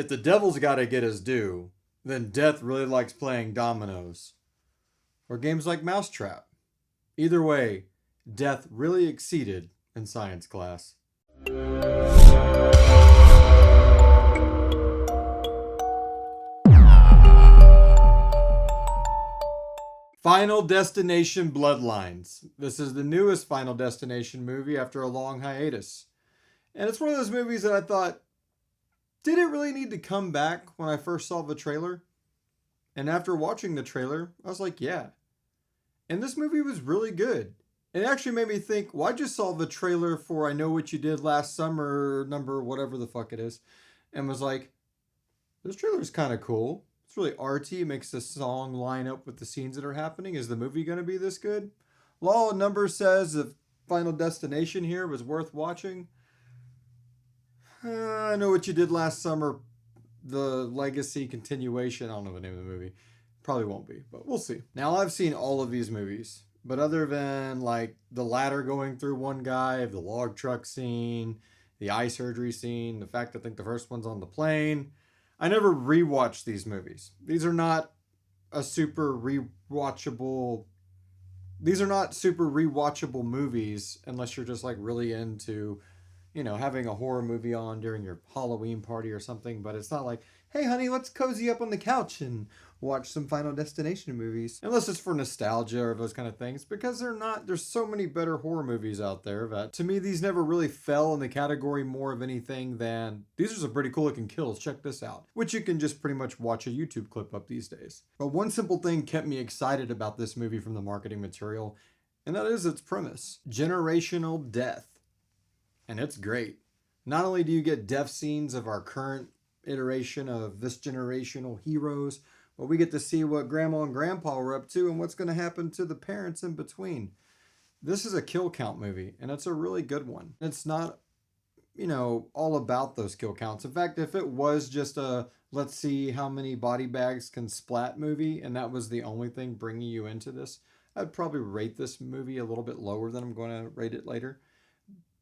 If the devil's gotta get his due, then Death really likes playing dominoes. Or games like Mousetrap. Either way, Death really exceeded in science class. Final Destination Bloodlines. This is the newest Final Destination movie after a long hiatus. And it's one of those movies that I thought, did it really need to come back when I first saw the trailer? And after watching the trailer, I was like, yeah. And this movie was really good. It actually made me think, well, I just saw the trailer for I Know What You Did Last Summer, number whatever the fuck it is, and was like, this trailer's kind of cool. It's really arty. It makes the song line up with the scenes that are happening. Is the movie going to be this good? Law and Number says if Final Destination here was worth watching. I Know What You Did Last Summer, the legacy continuation. I don't know the name of the movie. Probably won't be, but we'll see. Now, I've seen all of these movies, but other than like the ladder going through one guy, the log truck scene, the eye surgery scene, the fact I think the first one's on the plane, I never rewatched these movies. These are not super rewatchable movies unless you're just like really into, having a horror movie on during your Halloween party or something. But it's not like, hey honey, let's cozy up on the couch and watch some Final Destination movies. Unless it's for nostalgia or those kind of things, because there's so many better horror movies out there that to me these never really fell in the category more of anything than these are some pretty cool looking kills, check this out, which you can just pretty much watch a YouTube clip up these days. But one simple thing kept me excited about this movie from the marketing material, and that is its premise: generational death. And it's great. Not only do you get death scenes of our current iteration of this generational heroes, but we get to see what grandma and grandpa were up to and what's going to happen to the parents in between. This is a kill count movie, and it's a really good one. It's not, all about those kill counts. In fact, if it was just a let's see how many body bags can splat movie, and that was the only thing bringing you into this, I'd probably rate this movie a little bit lower than I'm going to rate it later.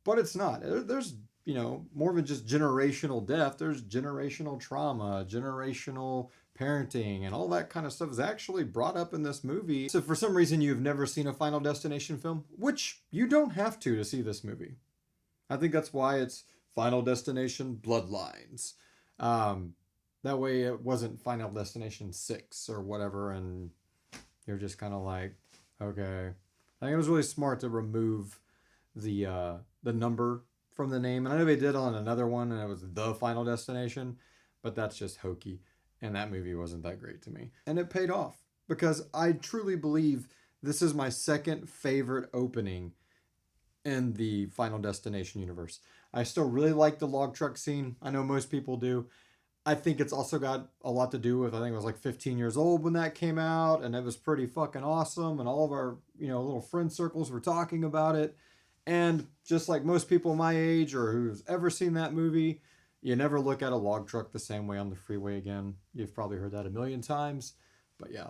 But it's not. There's, more than just generational death. There's generational trauma, generational parenting, and all that kind of stuff is actually brought up in this movie. So for some reason you've never seen a Final Destination film, which you don't have to see this movie. I think that's why it's Final Destination Bloodlines. That way it wasn't Final Destination 6 or whatever, and you're just kind of like, okay. I think it was really smart to remove the number from the name. And I know they did on another one, and it was The Final Destination, but that's just hokey. And that movie wasn't that great to me. And it paid off, because I truly believe this is my second favorite opening in the Final Destination universe. I still really like the log truck scene. I know most people do. I think it's also got a lot to do with, I think I was like 15 years old when that came out, and it was pretty fucking awesome. And all of our, little friend circles were talking about it. And just like most people my age or who's ever seen that movie, you never look at a log truck the same way on the freeway again. You've probably heard that a million times. But yeah,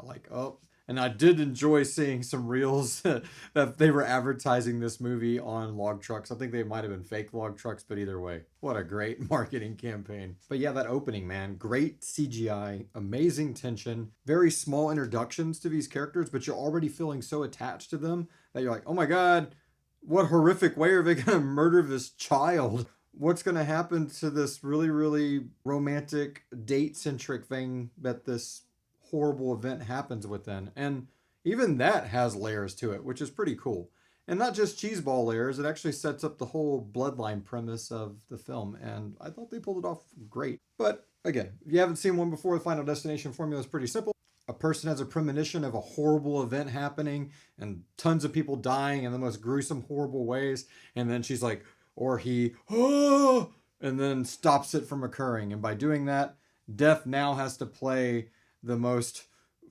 and I did enjoy seeing some reels that they were advertising this movie on log trucks. I think they might have been fake log trucks, but either way, what a great marketing campaign. But yeah, that opening, man, great CGI, amazing tension, very small introductions to these characters, but you're already feeling so attached to them that you're like, oh my God, what horrific way are they going to murder this child? What's going to happen to this really, really romantic, date-centric thing that this horrible event happens within? And even that has layers to it, which is pretty cool. And not just cheeseball layers, it actually sets up the whole bloodline premise of the film. And I thought they pulled it off great. But again, if you haven't seen one before, the Final Destination formula is pretty simple. A person has a premonition of a horrible event happening and tons of people dying in the most gruesome, horrible ways. And then she's like, or he, oh, and then stops it from occurring. And by doing that, Death now has to play the most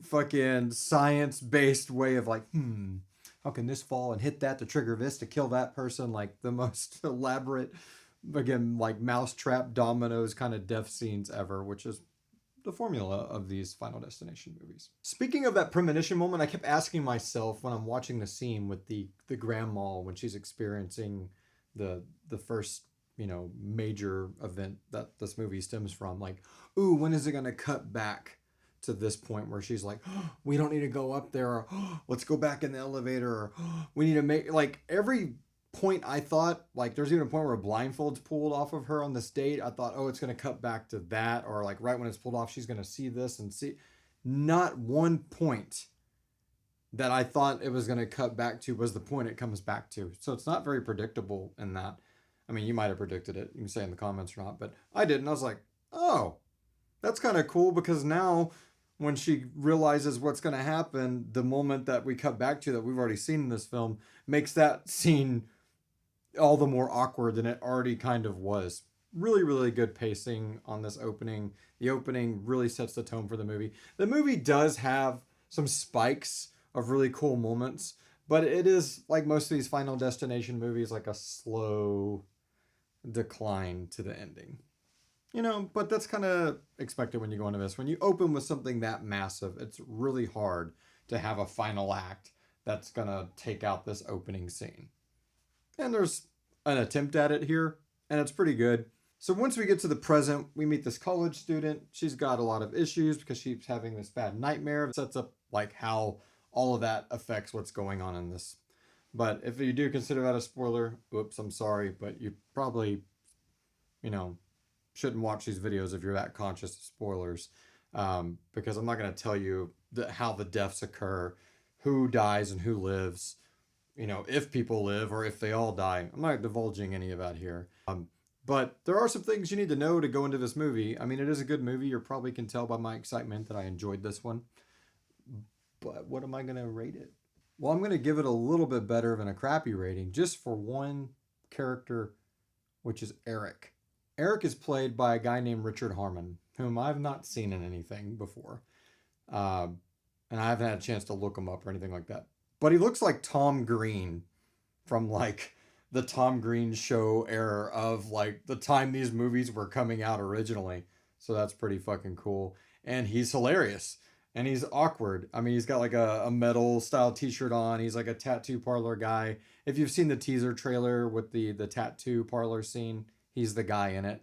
fucking science-based way of like, how can this fall and hit that to trigger this to kill that person? Like the most elaborate, again, like mousetrap dominoes kind of death scenes ever, which is the formula of these Final Destination movies. Speaking of that premonition moment, I kept asking myself when I'm watching the scene with the grandma when she's experiencing the first major event that this movie stems from. Like, ooh, when is it going to cut back to this point where she's like, oh, we don't need to go up there, or oh, let's go back in the elevator, or oh, we need to make, like, every point I thought, like, there's even a point where a blindfold's pulled off of her on this date. I thought, oh, it's going to cut back to that, or like right when it's pulled off, she's going to see this and see. Not one point that I thought it was going to cut back to was the point it comes back to. So it's not very predictable in that. I mean, you might have predicted it. You can say in the comments or not, but I didn't. I was like, oh, that's kind of cool, because now when she realizes what's going to happen, the moment that we cut back to that we've already seen in this film makes that scene all the more awkward than it already kind of was. Really, really good pacing on this opening. The opening really sets the tone for the movie. The movie does have some spikes of really cool moments, but it is, like most of these Final Destination movies, like a slow decline to the ending. But that's kind of expected when you go into this. When you open with something that massive, it's really hard to have a final act that's going to take out this opening scene. And there's an attempt at it here, and it's pretty good. So once we get to the present, we meet this college student. She's got a lot of issues because she's having this bad nightmare. It sets up like how all of that affects what's going on in this. But if you do consider that a spoiler, oops, I'm sorry, but you probably, shouldn't watch these videos if you're that conscious of spoilers, because I'm not going to tell you how the deaths occur, who dies and who lives, if people live or if they all die. I'm not divulging any of that here. But there are some things you need to know to go into this movie. I mean, it is a good movie. You probably can tell by my excitement that I enjoyed this one. But what am I going to rate it? Well, I'm going to give it a little bit better than a crappy rating, just for one character, which is Eric. Eric is played by a guy named Richard Harmon, whom I've not seen in anything before. And I haven't had a chance to look him up or anything like that. But he looks like Tom Green from like the Tom Green Show era of like the time these movies were coming out originally. So that's pretty fucking cool. And he's hilarious. And he's awkward. I mean, he's got like a metal style t-shirt on. He's like a tattoo parlor guy. If you've seen the teaser trailer with the tattoo parlor scene, he's the guy in it.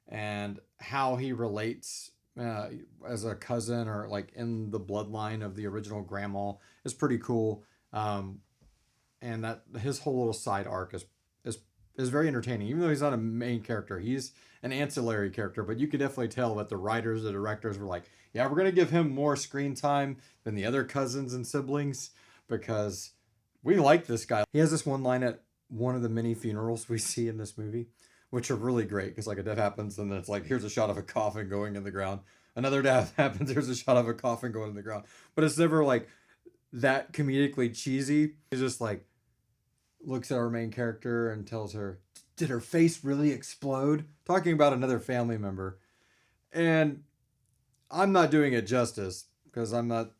And how he relates as a cousin or like in the bloodline of the original grandma is pretty cool. And that his whole little side arc is very entertaining, even though he's not a main character. He's an ancillary character, but you could definitely tell that the writers, the directors were like, yeah, we're going to give him more screen time than the other cousins and siblings because we like this guy. He has this one line at one of the many funerals we see in this movie, which are really great because like a death happens and then it's like, here's a shot of a coffin going in the ground. Another death happens, here's a shot of a coffin going in the ground. But it's never like that comedically cheesy. He's just like, looks at our main character and tells her, did her face really explode? Talking about another family member. And I'm not doing it justice because I'm not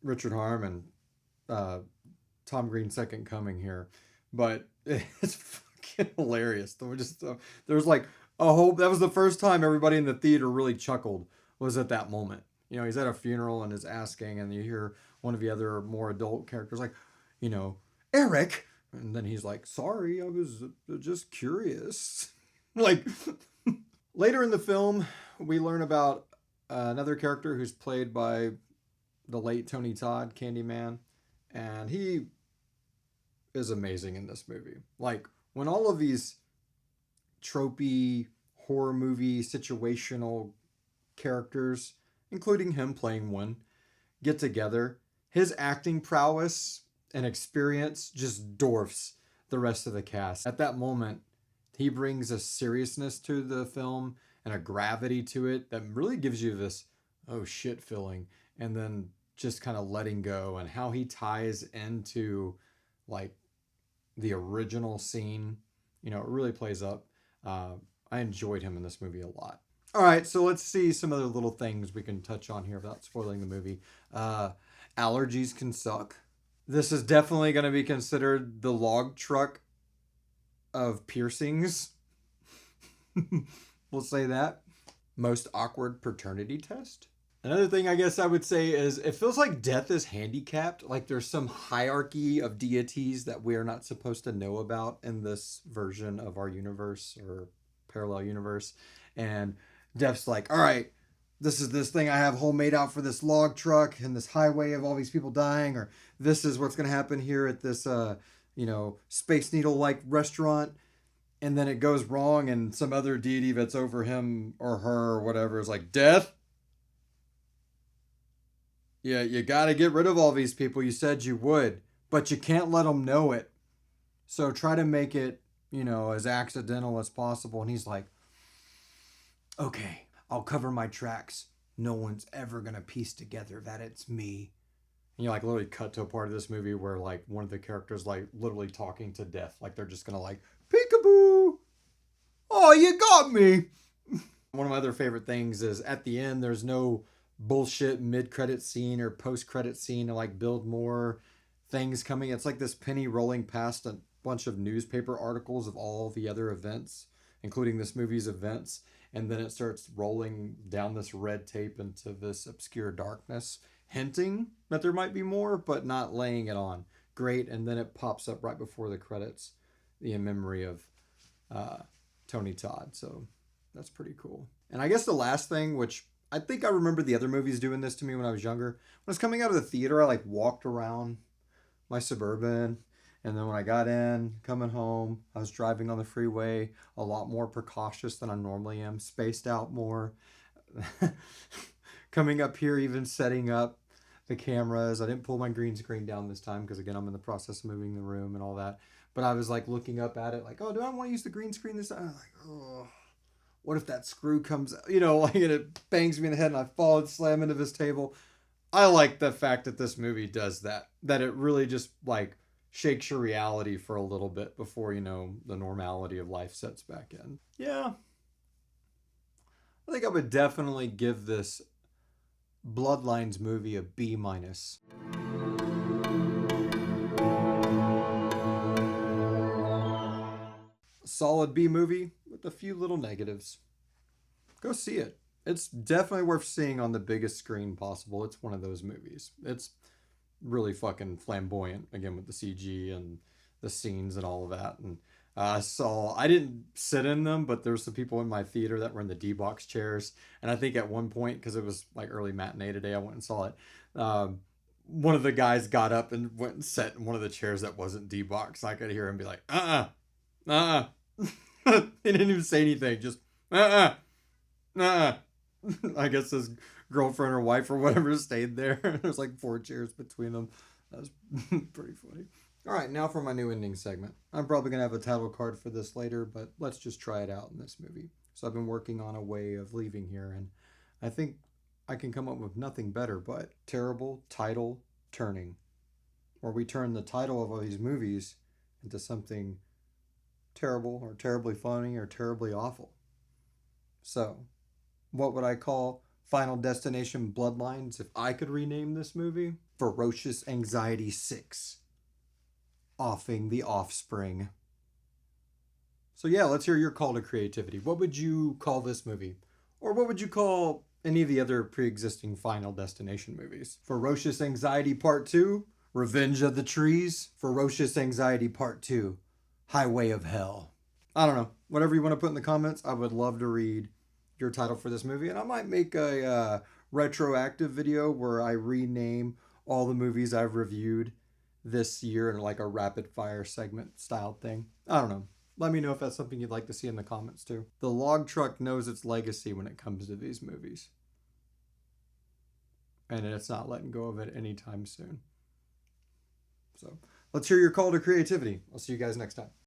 Richard Harmon, Tom Green's second coming here. But it's fucking hilarious. There's like a whole, that was the first time everybody in the theater really chuckled was at that moment. He's at a funeral and is asking, and you hear one of the other more adult characters like, Eric. And then he's like, sorry, I was just curious. Like, later in the film, we learn about another character who's played by the late Tony Todd, Candyman. And he is amazing in this movie. Like, when all of these tropey horror movie situational characters, including him playing one, get together, his acting prowess and experience just dwarfs the rest of the cast. At that moment, he brings a seriousness to the film and a gravity to it that really gives you this, oh shit feeling. And then just kind of letting go, and how he ties into like the original scene. It really plays up. I enjoyed him in this movie a lot. All right, so let's see some other little things we can touch on here without spoiling the movie. Allergies can suck. This is definitely going to be considered the log truck of piercings. We'll say that. Most awkward paternity test. Another thing I guess I would say is it feels like death is handicapped. Like there's some hierarchy of deities that we are not supposed to know about in this version of our universe or parallel universe. And death's like, all right, this is this thing I have homemade out for this log truck and this highway of all these people dying, or this is what's going to happen here at this, Space Needle like restaurant. And then it goes wrong, and some other deity that's over him or her or whatever is like, death, yeah, you got to get rid of all these people. You said you would, but you can't let them know it. So try to make it, as accidental as possible. And he's like, okay, I'll cover my tracks. No one's ever going to piece together that it's me. And you like literally cut to a part of this movie where like one of the characters like literally talking to death. Like they're just going to like, peekaboo. Oh, you got me. One of my other favorite things is at the end, there's no bullshit mid-credit scene or post-credit scene to like build more things coming. It's like this penny rolling past a bunch of newspaper articles of all the other events, including this movie's events, and then it starts rolling down this red tape into this obscure darkness, hinting that there might be more, but not laying it on. Great, and then it pops up right before the credits, in memory of Tony Todd. So that's pretty cool. And I guess the last thing, which I think I remember the other movies doing this to me when I was younger. When I was coming out of the theater, I like walked around my Suburban. And then when I got in, coming home, I was driving on the freeway a lot more precautious than I normally am, spaced out more. Coming up here, even setting up the cameras. I didn't pull my green screen down this time because, again, I'm in the process of moving the room and all that. But I was like looking up at it like, oh, do I want to use the green screen this time? I was like, oh, what if that screw comes out? Like, and it bangs me in the head and I fall and slam into this table. I like the fact that this movie does that. That it really just like shakes your reality for a little bit before, the normality of life sets back in. Yeah. I think I would definitely give this Bloodlines movie a B minus. Solid B movie with a few little negatives. Go see it. It's definitely worth seeing on the biggest screen possible. It's one of those movies. It's really fucking flamboyant, again, with the CG and the scenes and all of that. And I didn't sit in them, but there's some people in my theater that were in the D-box chairs. And I think at one point, because it was like early matinee today, I went and saw it. One of the guys got up and went and sat in one of the chairs that wasn't D-box. I could hear him be like, he didn't even say anything, just, I guess his girlfriend or wife or whatever stayed there. There's like 4 chairs between them. That was pretty funny. All right, now for my new ending segment. I'm probably going to have a title card for this later, but let's just try it out in this movie. So I've been working on a way of leaving here, and I think I can come up with nothing better but terrible title turning, where we turn the title of all these movies into something terrible or terribly funny or terribly awful. So, what would I call Final Destination Bloodlines if I could rename this movie? Ferocious Anxiety 6. Offing the Offspring. So yeah, let's hear your call to creativity. What would you call this movie? Or what would you call any of the other pre-existing Final Destination movies? Ferocious Anxiety Part 2, Revenge of the Trees, Ferocious Anxiety Part 2, Highway of Hell. I don't know. Whatever you want to put in the comments, I would love to read your title for this movie. And I might make a retroactive video where I rename all the movies I've reviewed this year in like a rapid fire segment style thing. I don't know. Let me know if that's something you'd like to see in the comments too. The log truck knows its legacy when it comes to these movies. And it's not letting go of it anytime soon. So let's hear your call to creativity. I'll see you guys next time.